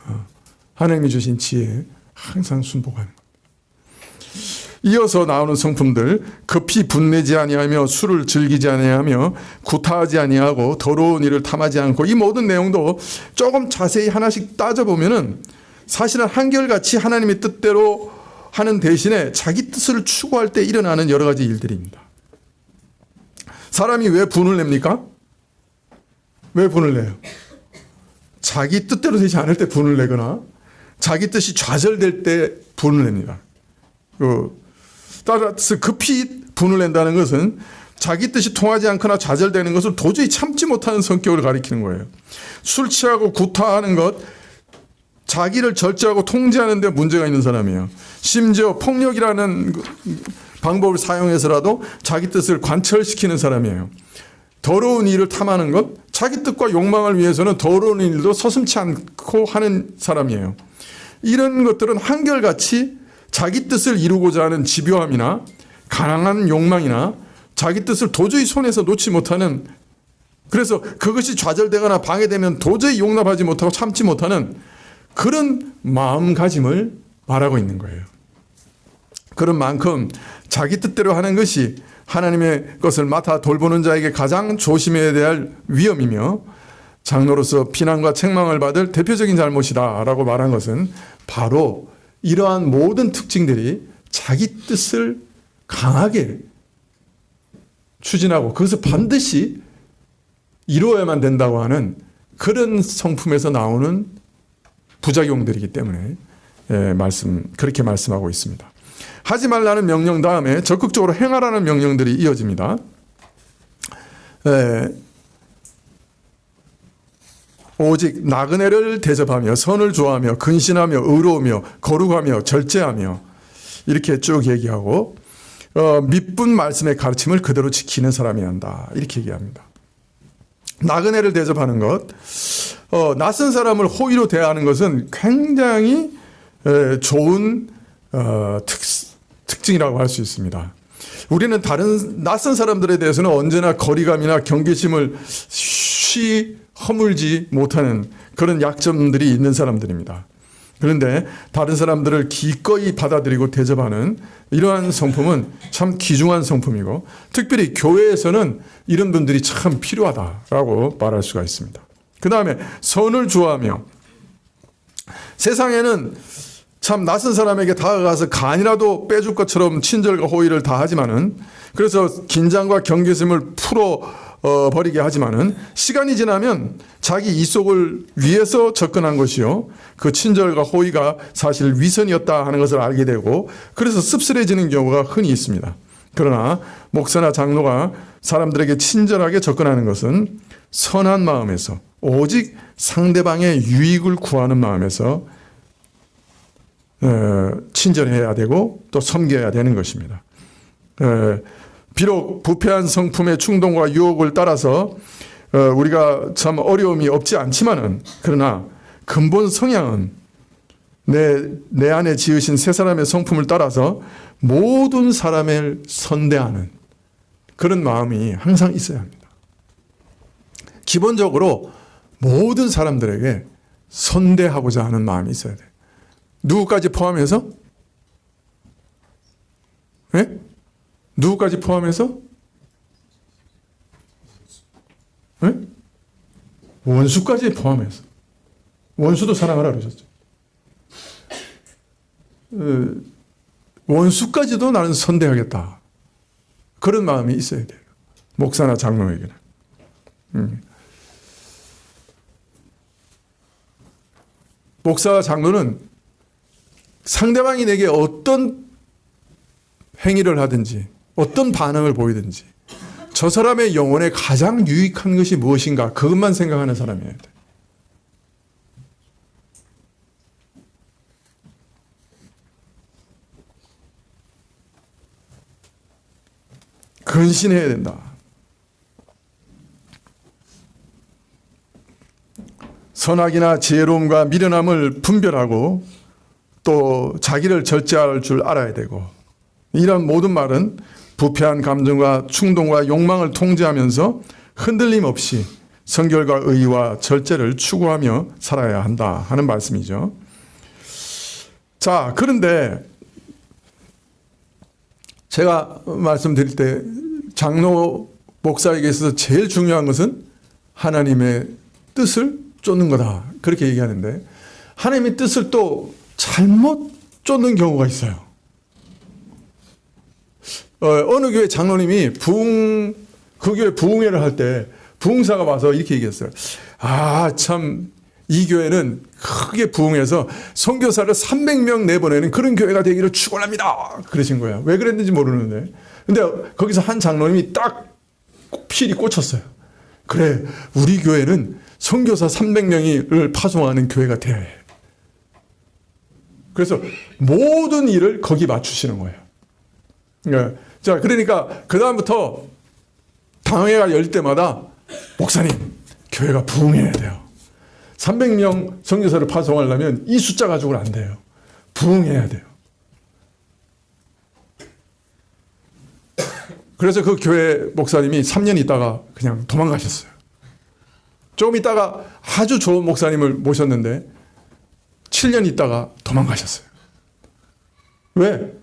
거예요. 하나님이 주신 지혜에 항상 순복하는 거예요. 이어서 나오는 성품들, 급히 분내지 아니하며 술을 즐기지 아니하며 구타하지 아니하고 더러운 일을 탐하지 않고, 이 모든 내용도 조금 자세히 하나씩 따져보면은 사실은 한결같이 하나님의 뜻대로 하는 대신에 자기 뜻을 추구할 때 일어나는 여러 가지 일들입니다. 사람이 왜 분을 냅니까? 왜 분을 내요? 자기 뜻대로 되지 않을 때 분을 내거나 자기 뜻이 좌절될 때 분을 냅니다. 따라서 급히 분을 낸다는 것은 자기 뜻이 통하지 않거나 좌절되는 것을 도저히 참지 못하는 성격을 가리키는 거예요. 술 취하고 구타하는 것, 자기를 절제하고 통제하는 데 문제가 있는 사람이에요. 심지어 폭력이라는 방법을 사용해서라도 자기 뜻을 관철시키는 사람이에요. 더러운 일을 탐하는 것, 자기 뜻과 욕망을 위해서는 더러운 일도 서슴지 않고 하는 사람이에요. 이런 것들은 한결같이 자기 뜻을 이루고자 하는 집요함이나 강한 욕망이나 자기 뜻을 도저히 손에서 놓지 못하는, 그래서 그것이 좌절되거나 방해되면 도저히 용납하지 못하고 참지 못하는 그런 마음가짐을 말하고 있는 거예요. 그런 만큼 자기 뜻대로 하는 것이 하나님의 것을 맡아 돌보는 자에게 가장 조심해야 될 위험이며 장로로서 비난과 책망을 받을 대표적인 잘못이다 라고 말한 것은 바로 이러한 모든 특징들이 자기 뜻을 강하게 추진하고 그것을 반드시 이루어야만 된다고 하는 그런 성품에서 나오는 부작용들이기 때문에 그렇게 말씀하고 있습니다. 하지 말라는 명령 다음에 적극적으로 행하라는 명령들이 이어집니다. 오직 나그네를 대접하며 선을 좋아하며 근신하며 의로우며 거룩하며 절제하며 이렇게 쭉 얘기하고 밑분 말씀의 가르침을 그대로 지키는 사람이어야 한다 이렇게 얘기합니다. 나그네를 대접하는 것, 낯선 사람을 호의로 대하는 것은 굉장히 좋은 특징이라고 할 수 있습니다. 우리는 다른 낯선 사람들에 대해서는 언제나 거리감이나 경계심을 허물지 못하는 그런 약점들이 있는 사람들입니다. 그런데 다른 사람들을 기꺼이 받아들이고 대접하는 이러한 성품은 참 귀중한 성품이고 특별히 교회에서는 이런 분들이 참 필요하다라고 말할 수가 있습니다. 그 다음에 선을 좋아하며, 세상에는 참 낯선 사람에게 다가가서 간이라도 빼줄 것처럼 친절과 호의를 다하지만은, 그래서 긴장과 경계심을 풀어버리게 하지만은 시간이 지나면 자기 이속을 위해서 접근한 것이요, 그 친절과 호의가 사실 위선이었다 하는 것을 알게 되고 그래서 씁쓸해지는 경우가 흔히 있습니다. 그러나 목사나 장로가 사람들에게 친절하게 접근하는 것은 선한 마음에서, 오직 상대방의 유익을 구하는 마음에서 친절해야 되고 또 섬겨야 되는 것입니다. 비록 부패한 성품의 충동과 유혹을 따라서 우리가 참 어려움이 없지 않지만은, 그러나 근본 성향은 내 안에 지으신 새 사람의 성품을 따라서 모든 사람을 선대하는 그런 마음이 항상 있어야 합니다. 기본적으로 모든 사람들에게 선대하고자 하는 마음이 있어야 돼요. 누구까지 포함해서? 네? 누구까지 포함해서? 네? 원수까지 포함해서. 원수도 사랑하라 그러셨죠. 원수까지도 나는 선대하겠다. 그런 마음이 있어야 돼요. 목사나 장로에게는. 목사와 장로는 상대방이 내게 어떤 행위를 하든지 어떤 반응을 보이든지 저 사람의 영혼에 가장 유익한 것이 무엇인가 그것만 생각하는 사람이어야 돼. 근신해야 된다. 선악이나 지혜로움과 미련함을 분별하고 또 자기를 절제할 줄 알아야 되고, 이런 모든 말은 부패한 감정과 충동과 욕망을 통제하면서 흔들림 없이 성결과 의와 절제를 추구하며 살아야 한다 하는 말씀이죠. 자, 그런데 제가 말씀드릴 때 장로 목사에게 있어서 제일 중요한 것은 하나님의 뜻을 쫓는 거다, 그렇게 얘기하는데, 하나님의 뜻을 또 잘못 쫓는 경우가 있어요. 어느 교회 장로님이 그 교회 부흥회를 할 때 부흥사가 와서 이렇게 얘기했어요. 아, 참, 이 교회는 크게 부흥해서 선교사를 300명 내보내는 그런 교회가 되기를 축원합니다, 그러신 거예요. 왜 그랬는지 모르는데. 근데 거기서 한 장로님이 딱 필이 꽂혔어요. 그래, 우리 교회는 선교사 300명을 파송하는 교회가 돼야 해. 그래서 모든 일을 거기 맞추시는 거예요. 자, 그러니까 그 다음부터 당회가 열 때마다 목사님, 교회가 부흥해야 돼요. 300명 선교사를 파송하려면 이 숫자 가지고는 안 돼요. 부흥해야 돼요. 그래서 그 교회 목사님이 3년 있다가 그냥 도망가셨어요. 조금 있다가 아주 좋은 목사님을 모셨는데 7년 있다가 도망가셨어요. 왜?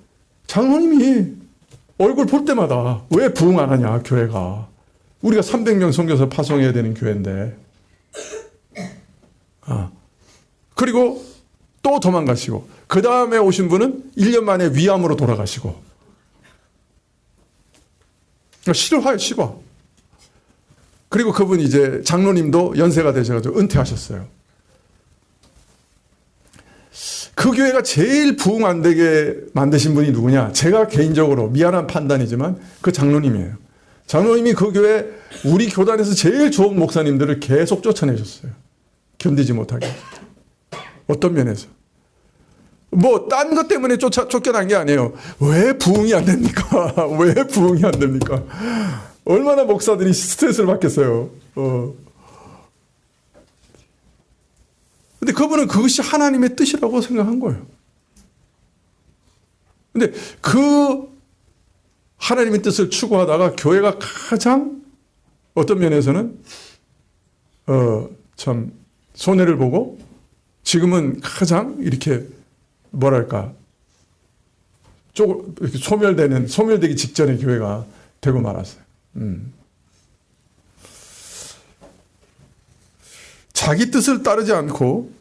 장로님이 얼굴 볼 때마다 왜 부흥 안 하냐, 교회가. 우리가 300명 선교사 파송해야 되는 교회인데. 그리고 또 도망가시고, 그 다음에 오신 분은 1년 만에 위암으로 돌아가시고. 실화예요, 실화. 그리고 그분 이제 장로님도 연세가 되셔가지고 은퇴하셨어요. 그 교회가 제일 부흥 안 되게 만드신 분이 누구냐? 제가 개인적으로 미안한 판단이지만 그 장로님이에요. 장로님이 그 교회, 우리 교단에서 제일 좋은 목사님들을 계속 쫓아내셨어요. 견디지 못하게. 어떤 면에서. 뭐, 딴 것 때문에 쫓겨난 게 아니에요. 왜 부흥이 안 됩니까? 왜 부흥이 안 됩니까? 얼마나 목사들이 스트레스를 받겠어요. 근데 그분은 그것이 하나님의 뜻이라고 생각한 거예요. 근데 그 하나님의 뜻을 추구하다가 교회가 가장 어떤 면에서는 참 손해를 보고, 지금은 가장 이렇게 뭐랄까 조금 이렇게 소멸되기 직전의 교회가 되고 말았어요. 자기 뜻을 따르지 않고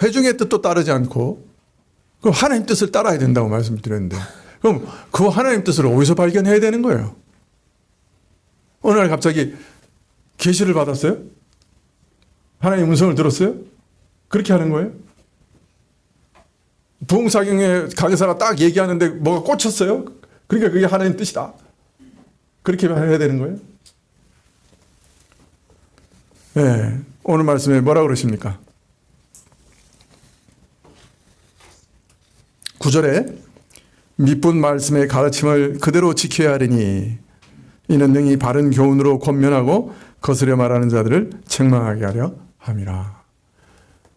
회중의 뜻도 따르지 않고, 그럼 하나님 뜻을 따라야 된다고 말씀드렸는데, 그럼 그 하나님 뜻을 어디서 발견해야 되는 거예요? 어느 날 갑자기 계시를 받았어요? 하나님 음성을 들었어요? 그렇게 하는 거예요? 부흥사경에 강사가 딱 얘기하는데 뭐가 꽂혔어요? 그러니까 그게 하나님 뜻이다, 그렇게 해야 되는 거예요? 네, 오늘 말씀에 뭐라 그러십니까? 9절에 미쁜 말씀의 가르침을 그대로 지켜야 하리니 이는 능히 바른 교훈으로 권면하고 거스려 말하는 자들을 책망하게 하려 함이라.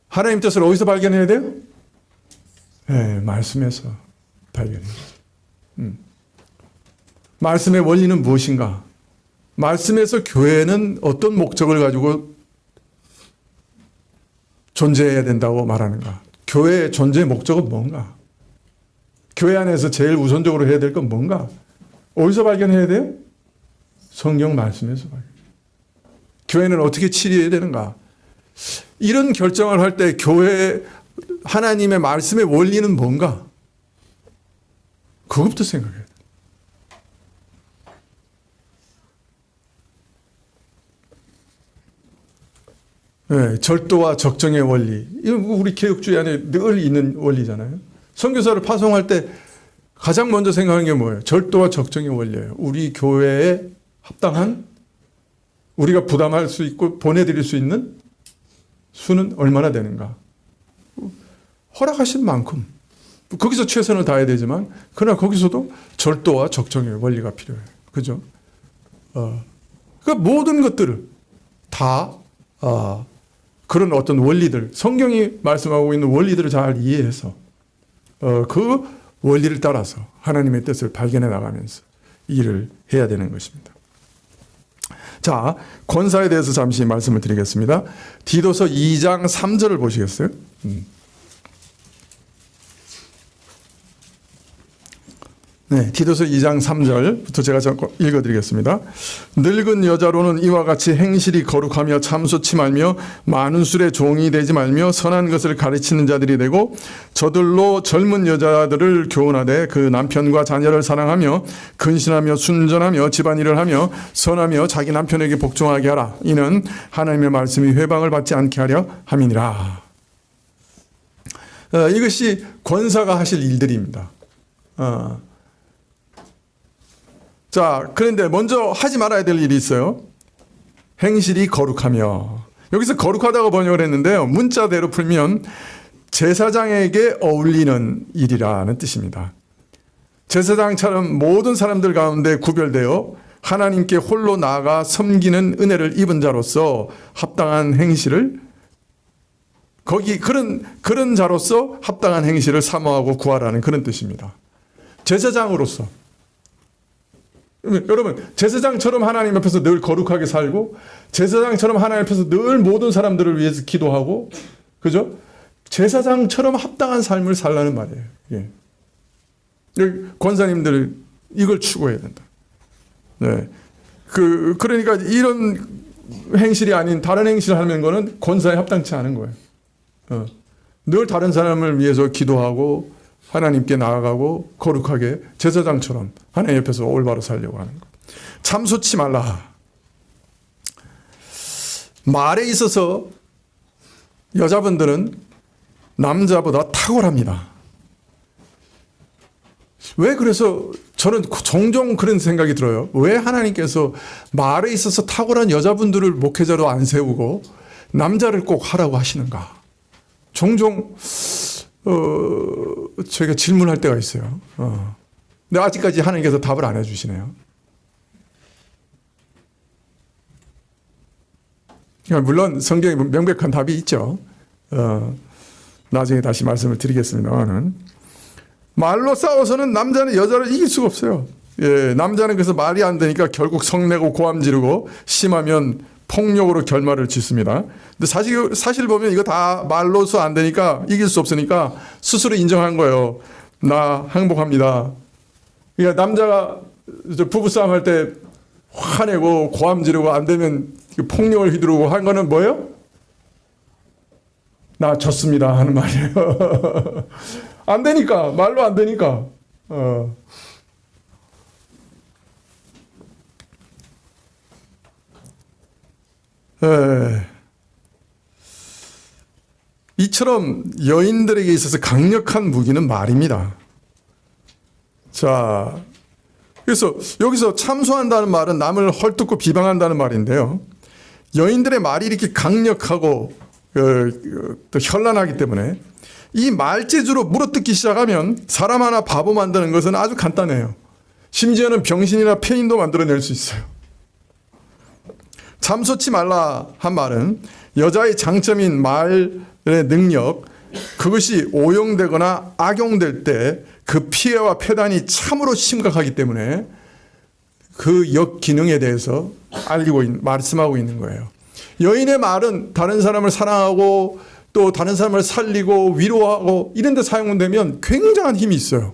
하나님 뜻을 어디서 발견해야 돼요? 네, 말씀에서 발견해야 돼요. 말씀의 원리는 무엇인가? 말씀에서 교회는 어떤 목적을 가지고 존재해야 된다고 말하는가? 교회의 존재의 목적은 뭔가? 교회 안에서 제일 우선적으로 해야 될 건 뭔가? 어디서 발견해야 돼요? 성경 말씀에서 발견해야 돼요. 교회는 어떻게 치료해야 되는가? 이런 결정을 할 때 교회 하나님의 말씀의 원리는 뭔가? 그것부터 생각해야 돼요. 네, 절도와 적정의 원리. 이건 우리 개혁주의 안에 늘 있는 원리잖아요. 선교사를 파송할 때 가장 먼저 생각하는 게 뭐예요? 절도와 적정의 원리예요. 우리 교회에 합당한, 우리가 부담할 수 있고 보내드릴 수 있는 수는 얼마나 되는가? 허락하신 만큼 거기서 최선을 다해야 되지만 그러나 거기서도 절도와 적정의 원리가 필요해요. 그죠? 그 모든 것들을 다 그런 어떤 원리들, 성경이 말씀하고 있는 원리들을 잘 이해해서 그 원리를 따라서 하나님의 뜻을 발견해 나가면서 일을 해야 되는 것입니다. 자, 권사에 대해서 잠시 말씀을 드리겠습니다. 디도서 2장 3절을 보시겠어요? 네, 디도서 2장 3절부터 제가 읽어드리겠습니다. 늙은 여자로는 이와 같이 행실이 거룩하며 참소치 말며 많은 술의 종이 되지 말며 선한 것을 가르치는 자들이 되고 저들로 젊은 여자들을 교훈하되 그 남편과 자녀를 사랑하며 근신하며 순전하며 집안일을 하며 선하며 자기 남편에게 복종하게 하라. 이는 하나님의 말씀이 회방을 받지 않게 하려 함이니라. 이것이 권사가 하실 일들입니다. 자, 그런데 먼저 하지 말아야 될 일이 있어요. 행실이 거룩하며. 여기서 거룩하다고 번역을 했는데요. 문자대로 풀면 제사장에게 어울리는 일이라는 뜻입니다. 제사장처럼 모든 사람들 가운데 구별되어 하나님께 홀로 나아가 섬기는 은혜를 입은 자로서 합당한 행실을 그런 자로서 합당한 행실을 사모하고 구하라는 그런 뜻입니다. 제사장으로서. 여러분, 제사장처럼 하나님 앞에서 늘 거룩하게 살고 제사장처럼 하나님 앞에서 늘 모든 사람들을 위해서 기도하고, 그죠? 제사장처럼 합당한 삶을 살라는 말이에요. 예. 권사님들 이걸 추구해야 된다. 네. 그러니까 이런 행실이 아닌 다른 행실을 하는 거는 권사에 합당치 않은 거예요. 늘 다른 사람을 위해서 기도하고 하나님께 나아가고 거룩하게 제사장처럼 하나님 옆에서 올바로 살려고 하는 것. 참소치 말라. 말에 있어서 여자분들은 남자보다 탁월합니다. 왜 그래서 저는 종종 그런 생각이 들어요. 왜 하나님께서 말에 있어서 탁월한 여자분들을 목회자로 안 세우고 남자를 꼭 하라고 하시는가? 종종 저희가 질문할 때가 있어요. 근데 아직까지 하나님께서 답을 안 해주시네요. 물론 성경에 명백한 답이 있죠. 나중에 다시 말씀을 드리겠습니다만은 말로 싸워서는 남자는 여자를 이길 수가 없어요. 예, 남자는 그래서 말이 안 되니까 결국 성내고 고함 지르고 심하면 폭력으로 결말을 짓습니다. 근데 사실 보면 이거 다 말로서 안 되니까 이길 수 없으니까 스스로 인정한 거예요. 나 행복합니다. 그러니까 남자가 부부싸움 할 때 화내고 고함 지르고 안 되면 폭력을 휘두르고 한 거는 뭐예요? 나 졌습니다 하는 말이에요. 안 되니까, 말로 안 되니까. 이처럼 여인들에게 있어서 강력한 무기는 말입니다. 자, 그래서 여기서 참소한다는 말은 남을 헐뜯고 비방한다는 말인데요. 여인들의 말이 이렇게 강력하고 또 현란하기 때문에 이 말재주로 물어뜯기 시작하면 사람 하나 바보 만드는 것은 아주 간단해요. 심지어는 병신이나 폐인도 만들어낼 수 있어요. 참소치 말라 한 말은 여자의 장점인 말의 능력, 그것이 오용되거나 악용될 때 그 피해와 폐단이 참으로 심각하기 때문에 그 역기능에 대해서 말씀하고 있는 거예요. 여인의 말은 다른 사람을 사랑하고 또 다른 사람을 살리고 위로하고 이런 데 사용되면 굉장한 힘이 있어요.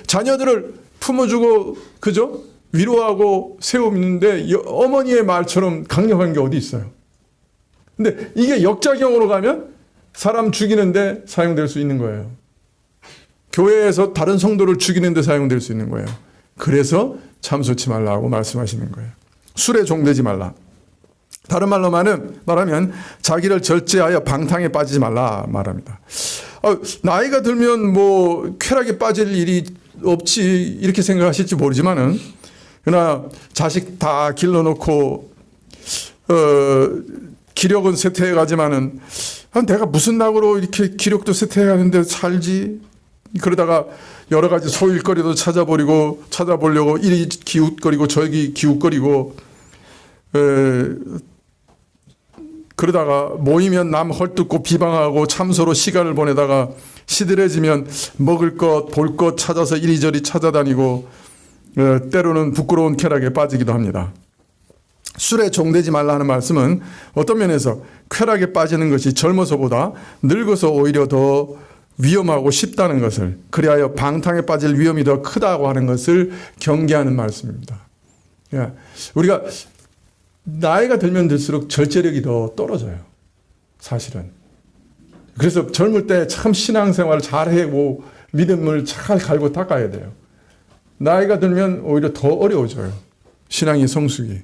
자녀들을 품어주고, 그죠? 위로하고 세우는데 어머니의 말처럼 강력한 게 어디 있어요? 근데 이게 역작용으로 가면 사람 죽이는데 사용될 수 있는 거예요. 교회에서 다른 성도를 죽이는데 사용될 수 있는 거예요. 그래서 참소치 말라고 말씀하시는 거예요. 술에 종되지 말라. 다른 말로 말하면 자기를 절제하여 방탕에 빠지지 말라 말합니다. 나이가 들면 뭐 쾌락에 빠질 일이 없지 이렇게 생각하실지 모르지만은 그러나 자식 다 길러놓고 기력은 쇠퇴해 가지만은 내가 무슨 낙으로 이렇게 기력도 쇠퇴하는데 살지? 그러다가 여러 가지 소일거리도 찾아보려고 이리 기웃거리고 저기 기웃거리고 그러다가 모이면 남 헐뜯고 비방하고 참소로 시간을 보내다가 시들해지면 먹을 것, 볼 것 찾아서 이리저리 찾아다니고 때로는 부끄러운 쾌락에 빠지기도 합니다. 술에 종되지 말라 하는 말씀은 어떤 면에서 쾌락에 빠지는 것이 젊어서보다 늙어서 오히려 더 위험하고 쉽다는 것을, 그리하여 방탕에 빠질 위험이 더 크다고 하는 것을 경계하는 말씀입니다. 우리가 나이가 들면 들수록 절제력이 더 떨어져요. 사실은. 그래서 젊을 때 참 신앙생활을 잘하고 믿음을 잘 갈고 닦아야 돼요. 나이가 들면 오히려 더 어려워져요. 신앙의 성숙이.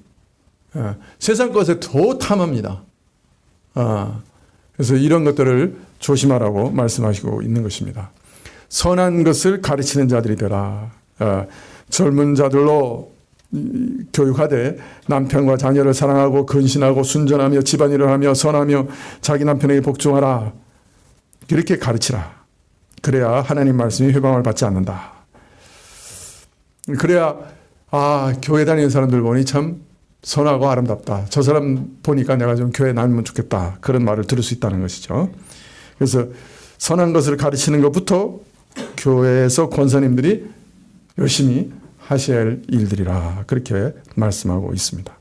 세상 것에 더 탐합니다. 그래서 이런 것들을 조심하라고 말씀하시고 있는 것입니다. 선한 것을 가르치는 자들이 되라. 젊은 자들로 교육하되 남편과 자녀를 사랑하고 근신하고 순전하며 집안일을 하며 선하며 자기 남편에게 복종하라. 이렇게 가르치라. 그래야 하나님 말씀이 회방을 받지 않는다. 그래야 교회 다니는 사람들 보니 참 선하고 아름답다. 저 사람 보니까 내가 좀 교회 다니면 좋겠다. 그런 말을 들을 수 있다는 것이죠. 그래서 선한 것을 가르치는 것부터 교회에서 권사님들이 열심히 하셔야 할 일들이라 그렇게 말씀하고 있습니다.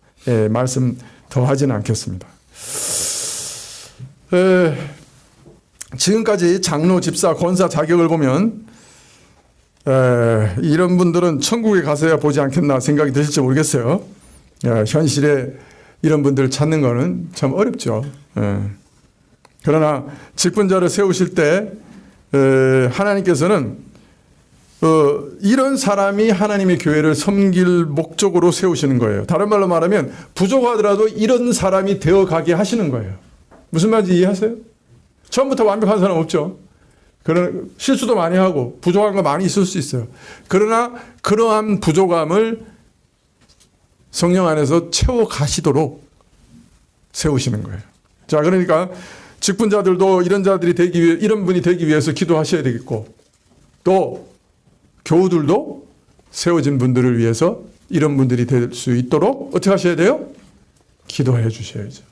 말씀 더 하지는 않겠습니다. 지금까지 장로, 집사, 권사 자격을 보면 이런 분들은 천국에 가서야 보지 않겠나 생각이 드실지 모르겠어요. 현실에 이런 분들을 찾는 것은 참 어렵죠. 그러나 직분자를 세우실 때 하나님께서는 이런 사람이 하나님의 교회를 섬길 목적으로 세우시는 거예요. 다른 말로 말하면 부족하더라도 이런 사람이 되어가게 하시는 거예요. 무슨 말인지 이해하세요? 처음부터 완벽한 사람 없죠. 그런 실수도 많이 하고 부족한 거 많이 있을 수 있어요. 그러나 그러한 부족함을 성령 안에서 채워가시도록 세우시는 거예요. 자, 그러니까 직분자들도 이런 자들이 되기 위해, 이런 분이 되기 위해서 기도하셔야 되겠고, 또 교우들도 세워진 분들을 위해서 이런 분들이 될 수 있도록 어떻게 하셔야 돼요? 기도해 주셔야죠.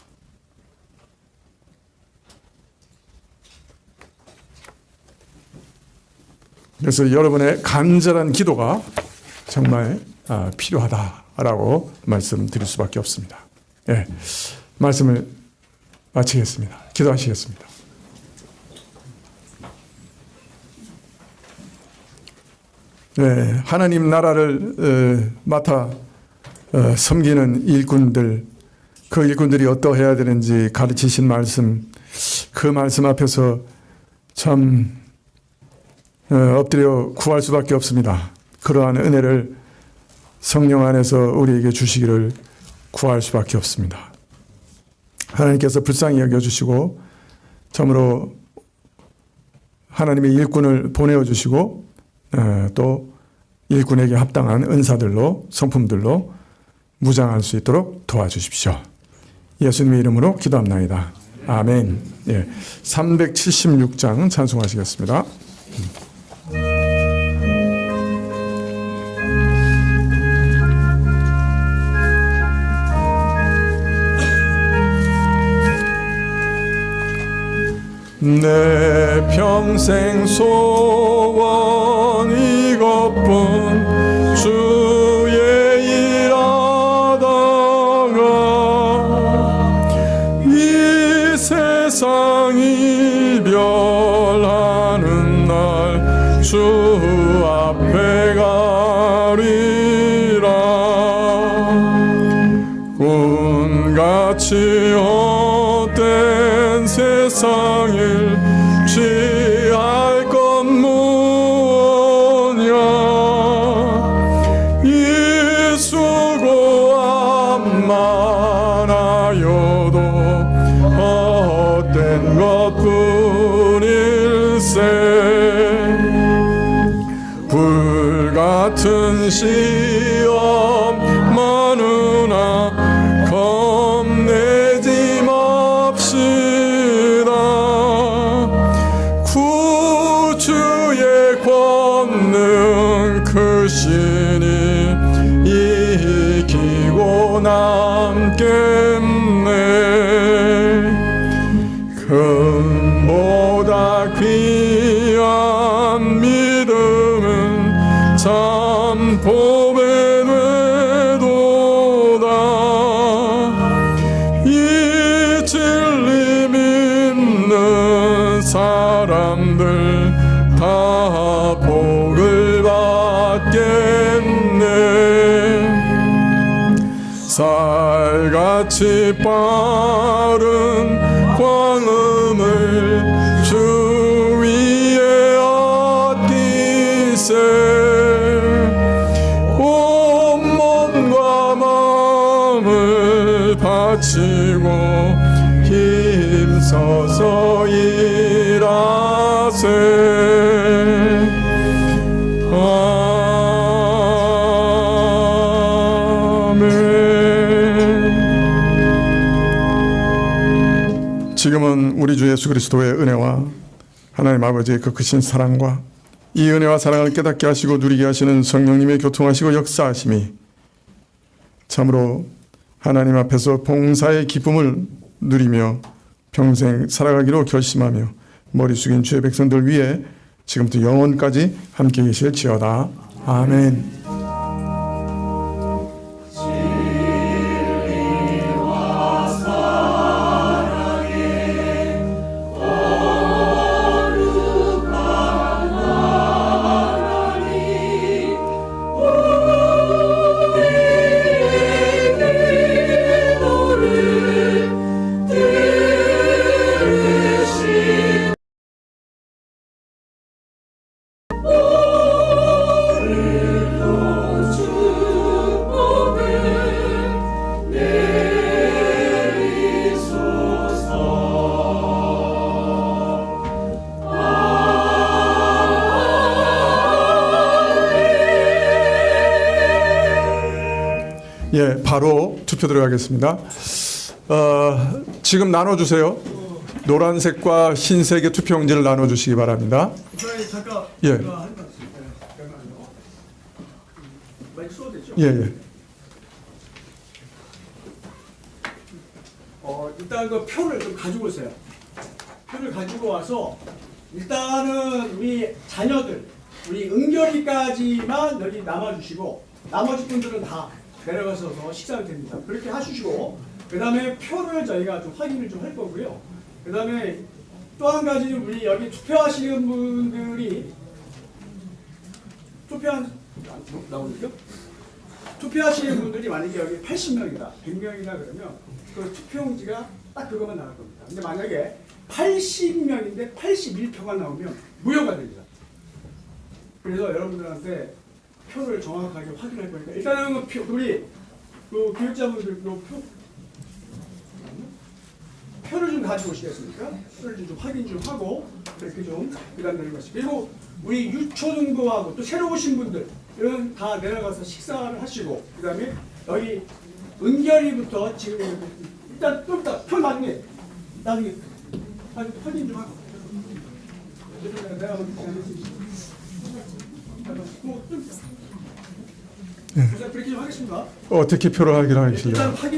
그래서 여러분의 간절한 기도가 정말 필요하다라고 말씀드릴 수밖에 없습니다. 말씀을 마치겠습니다. 기도하시겠습니다. 하나님 나라를 맡아 섬기는 일꾼들, 그 일꾼들이 어떠해야 되는지 가르치신 말씀, 그 말씀 앞에서 참 엎드려 구할 수밖에 없습니다. 그러한 은혜를 성령 안에서 우리에게 주시기를 구할 수밖에 없습니다. 하나님께서 불쌍히 여겨주시고 참으로 하나님의 일꾼을 보내어주시고 또 일꾼에게 합당한 은사들로 성품들로 무장할 수 있도록 도와주십시오. 예수님의 이름으로 기도합나이다. 아멘. 376장 찬송하시겠습니다. 내 평생 소원 이것뿐 주의 일하다가 이 세상 이별하는 날 주 앞에 가리라. 꿈같이 헛된 세상을 취할 것 무엇냐. 이 수고함 많아여도 헛된 것뿐일세. 불같은 시험 많으나 겁내지 맙시다. 하시니 이기고 남겠네. 금보다 귀한 믿음은 참 보배 되도다. 이 진리 믿는 사람들 다 복을 받겠네. 살같이 빠른 광음을 주 위에 아끼세. 온몸과 마음을 바치고 힘써서 일하세. 지금은 우리 주 예수 그리스도의 은혜와 하나님 아버지의 그 크신 사랑과 이 은혜와 사랑을 깨닫게 하시고 누리게 하시는 성령님의 교통하시고 역사하심이 참으로 하나님 앞에서 봉사의 기쁨을 누리며 평생 살아가기로 결심하며 머리 숙인 주의 백성들 위해 지금부터 영원까지 함께 계실지어다. 아멘. 예, 바로 투표 들어가겠습니다. 지금 나눠주세요. 노란색과 흰색의 투표용지를 나눠주시기 바랍니다. 잠깐. 예. 마이크 써도 되죠? 예, 예. 일단 그 표를 좀 가지고 오세요. 표를 가지고 와서 일단은 우리 자녀들, 우리 은결이까지만 여기 남아주시고 나머지 분들은 다 내려가셔서 식사가 됩니다. 그렇게 하시고 그 다음에 표를 저희가 좀 확인을 좀 할 거고요. 그 다음에 또 한 가지 우리 여기 투표하시는 분들이 나오는데요? 투표하시는 분들이 만약에 여기 80명이다, 100명이다 그러면 그 투표용지가 딱 그것만 나갈 겁니다. 근데 만약에 80명인데 81표가 나오면 무효가 됩니다. 그래서 여러분들한테 표를 정확하게 확인할 거니까 일단은 우리 그 교육자분들 표를 좀 가지고 오시겠습니까? 표를 좀 확인 좀 하고 그렇게 좀 그다음 내려가시고 그리고 우리 유초등부하고 또 새로 오신 분들은 다 내려가서 식사를 하시고 그다음에 여기 은결이부터 지금 일단 좀 이따 표 나중에 확인 좀 하고 내가 그렇게 좀 하겠습니다. 어떻게 표를 하기로 하시려고? 일단 확인.